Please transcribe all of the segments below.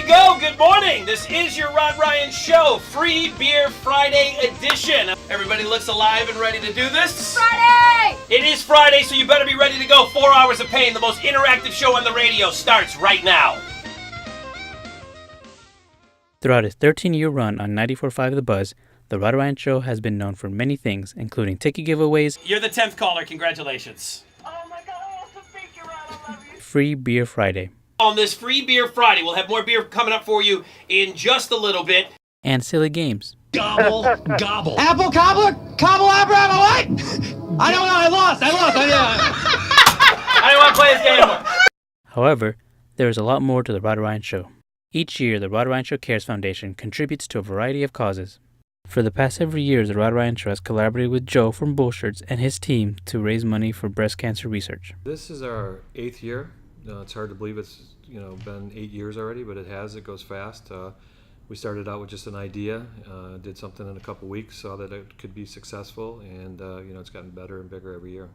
go. Good morning. This is your Rod Ryan Show, Free Beer Friday edition. Everybody looks alive and ready to do this? Friday! It is Friday, so you better be ready to go. 4 hours of pain, the most interactive show on the radio, starts right now. Throughout its 13-year run on 94.5 The Buzz, the Rod Ryan Show has been known for many things, including ticket giveaways. You're the 10th caller. Congratulations. Oh my God, I have to thank you, Rod. I love you. Free Beer Friday. On this Free Beer Friday, we'll have more beer coming up for you in just a little bit. And silly games. Gobble, gobble. Apple cobbler? Cobble apple what? I don't know, I lost. I don't want to play this game anymore. However, there is a lot more to the Rod Ryan Show. Each year, the Rod Ryan Show Cares Foundation contributes to a variety of causes. For the past several years, the Rod Ryan Show has collaborated with Joe from Bullshirts and his team to raise money for breast cancer research. This is our 8th year. It's hard to believe it's been 8 years already, but it has. It goes fast. We started out with just an idea, did something in a couple weeks, saw that it could be successful, and it's gotten better and bigger every year.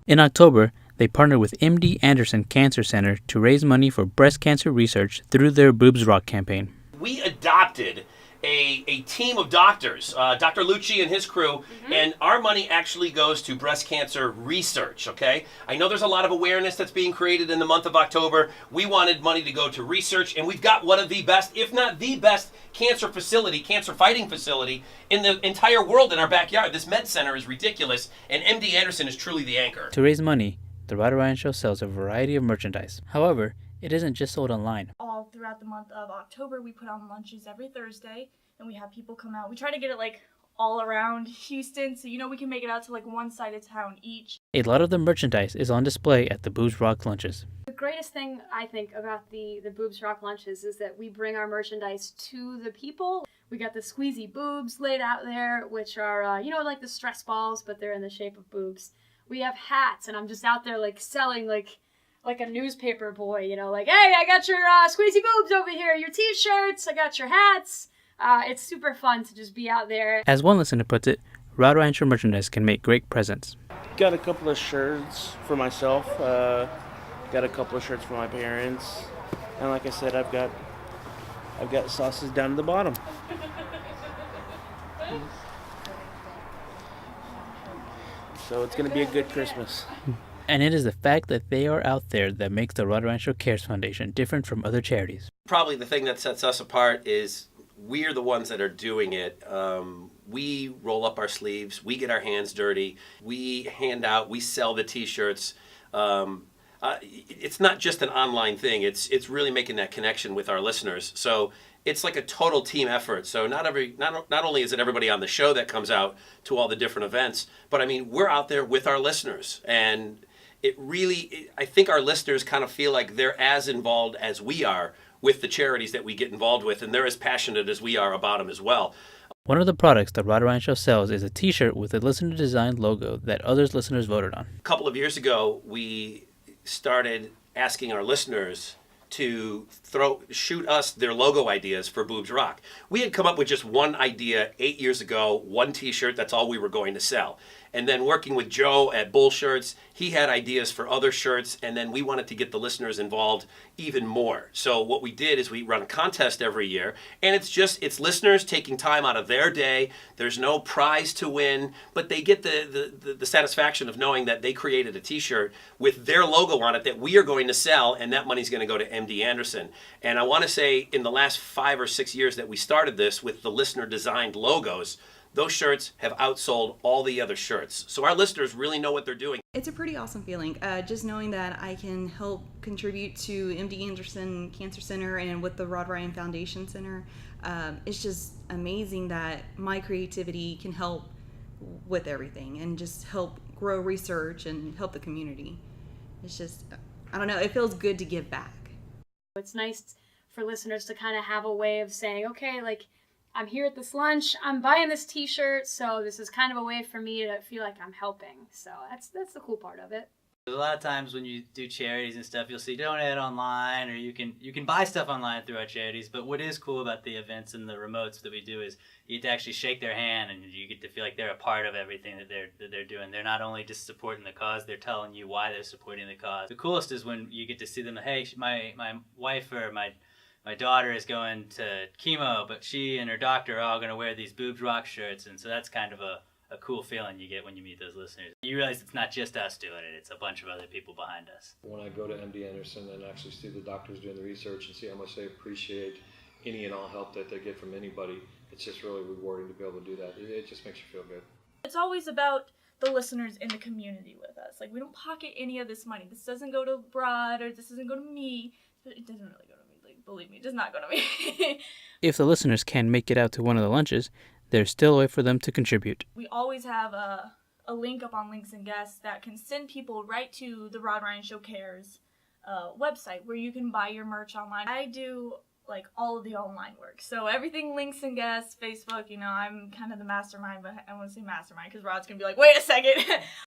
In October, they partnered with MD Anderson Cancer Center to raise money for breast cancer research through their Boobs Rock campaign. We adopted a team of doctors, Dr. Lucci and his crew, and our money actually goes to breast cancer research, okay? I know there's a lot of awareness that's being created in the month of October. We wanted money to go to research, and we've got one of the best, if not the best, cancer fighting facility in the entire world in our backyard. This med center is ridiculous, and MD Anderson is truly the anchor. To raise money, the Rod Ryan Show sells a variety of merchandise. However, it isn't just sold online. All throughout the month of October, we put on lunches every Thursday, and we have people come out. We try to get it all around Houston, so we can make it out to one side of town each. A lot of the merchandise is on display at the Boobs Rock lunches. The greatest thing I think about the Boobs Rock lunches is that we bring our merchandise to the people. We got the squeezy boobs laid out there, which are, like the stress balls, but they're in the shape of boobs. We have hats, and I'm just out there selling like a newspaper boy, hey, I got your squeezy boobs over here, your t-shirts, I got your hats. It's super fun to just be out there. As one listener puts it, Rod Ryan Show merchandise can make great presents. Got a couple of shirts for myself, got a couple of shirts for my parents, and like I said, I've got sauces down at the bottom. So it's going to be a good Christmas. And it is the fact that they are out there that makes the Rod Ryan Show Cares Foundation different from other charities. Probably the thing that sets us apart is we're the ones that are doing it. We roll up our sleeves, we get our hands dirty, we hand out, we sell the t-shirts. It's not just an online thing, it's really making that connection with our listeners. So it's like a total team effort. So not only is it everybody on the show that comes out to all the different events, but we're out there with our listeners. And I think our listeners kind of feel like they're as involved as we are with the charities that we get involved with, and they're as passionate as we are about them as well. One of the products that Rod Ryan Show sells is a t-shirt with a listener-designed logo that others listeners voted on. A couple of years ago, we started asking our listeners to shoot us their logo ideas for Boobs Rock. We had come up with just one idea 8 years ago, one t-shirt, that's all we were going to sell. And then working with Joe at Bullshirts, he had ideas for other shirts, and then we wanted to get the listeners involved even more. So what we did is we run a contest every year, and it's listeners taking time out of their day. There's no prize to win, but they get the satisfaction of knowing that they created a t-shirt with their logo on it that we are going to sell, and that money's going to go to MD Anderson. And I want to say in the last 5 or 6 years that we started this with the listener-designed logos, those shirts have outsold all the other shirts. So our listeners really know what they're doing. It's a pretty awesome feeling, just knowing that I can help contribute to MD Anderson Cancer Center and with the Rod Ryan Foundation Center. It's just amazing that my creativity can help with everything and just help grow research and help the community. It's just, I don't know, it feels good to give back. It's nice for listeners to kind of have a way of saying, okay, I'm here at this lunch, I'm buying this t-shirt, so this is kind of a way for me to feel like I'm helping. So that's the cool part of it. A lot of times when you do charities and stuff, you'll see donate online, or you can buy stuff online through our charities. But what is cool about the events and the remotes that we do is you get to actually shake their hand, and you get to feel like they're a part of everything that they're doing. They're not only just supporting the cause; they're telling you why they're supporting the cause. The coolest is when you get to see them. Hey, my wife or my my daughter is going to chemo, but she and her doctor are all going to wear these Boobs Rock shirts. And so that's kind of a cool feeling you get when you meet those listeners. You realize it's not just us doing it, it's a bunch of other people behind us. When I go to MD Anderson and actually see the doctors doing the research and see how much they appreciate any and all help that they get from anybody, it's just really rewarding to be able to do that. It just makes you feel good. It's always about the listeners in the community with us. Like, we don't pocket any of this money. This doesn't go to Brad, or this doesn't go to me. It doesn't really go to me. Like, believe me, it does not go to me. If the listeners can't make it out to one of the lunches, there's still a way for them to contribute. We always have a link up on Links and Guests that can send people right to the Rod Ryan Show Cares website, where you can buy your merch online. I do like all of the online work, so everything Links and Guests, Facebook, you know, I'm kind of the mastermind, but I want to say mastermind because Rod's gonna be like, wait a second.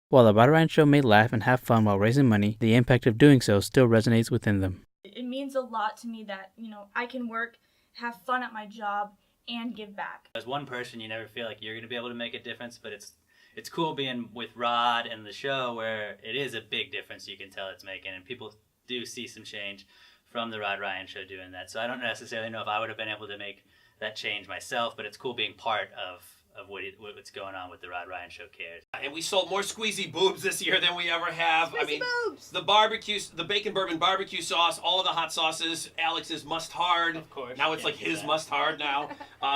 While the Rod Ryan Show may laugh and have fun while raising money, the impact of doing so still resonates within them. It means a lot to me that, you know, I can work, have fun at my job, and give back. As one person, you never feel like you're going to be able to make a difference, but it's cool being with Rod and the show where it is a big difference you can tell it's making, and people do see some change from the Rod Ryan Show doing that. So I don't necessarily know if I would have been able to make that change myself, but it's cool being part of what's going on with the Rod Ryan Show Cares. And we sold more squeezy boobs this year than we ever have. Squeezy boobs. The barbecue, the bacon bourbon barbecue sauce, all of the hot sauces, Alex's must hard. Of course. Now it's Yeah, like his yeah. must hard now.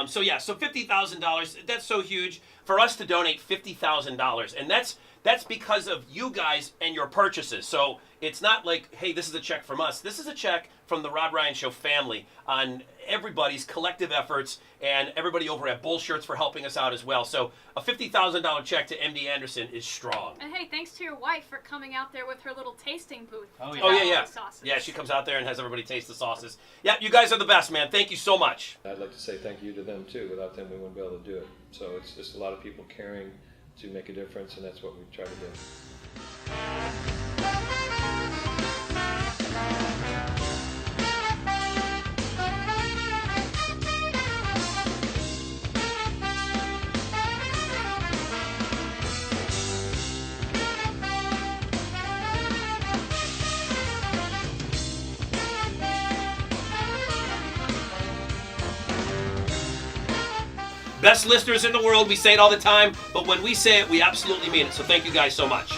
So $50,000. That's so huge for us to donate $50,000, and that's because of you guys and your purchases. So it's not like, hey, this is a check from us. This is a check from the Rod Ryan Show family on everybody's collective efforts, and everybody over at Bull Shirts for helping us out as well. So a $50,000 check to MD Anderson is strong. And hey, thanks to your wife for coming out there with her little tasting booth. Oh, yeah. Oh, yeah, All yeah. the sauces. Yeah, she comes out there and has everybody taste the sauces. Yeah, you guys are the best, man. Thank you so much. I'd like to say thank you to them too. Without them, we wouldn't be able to do it. So it's just a lot of people caring to make a difference, and that's what we try to do. Best listeners in the world. We say it all the time, but when we say it, we absolutely mean it. So thank you guys so much.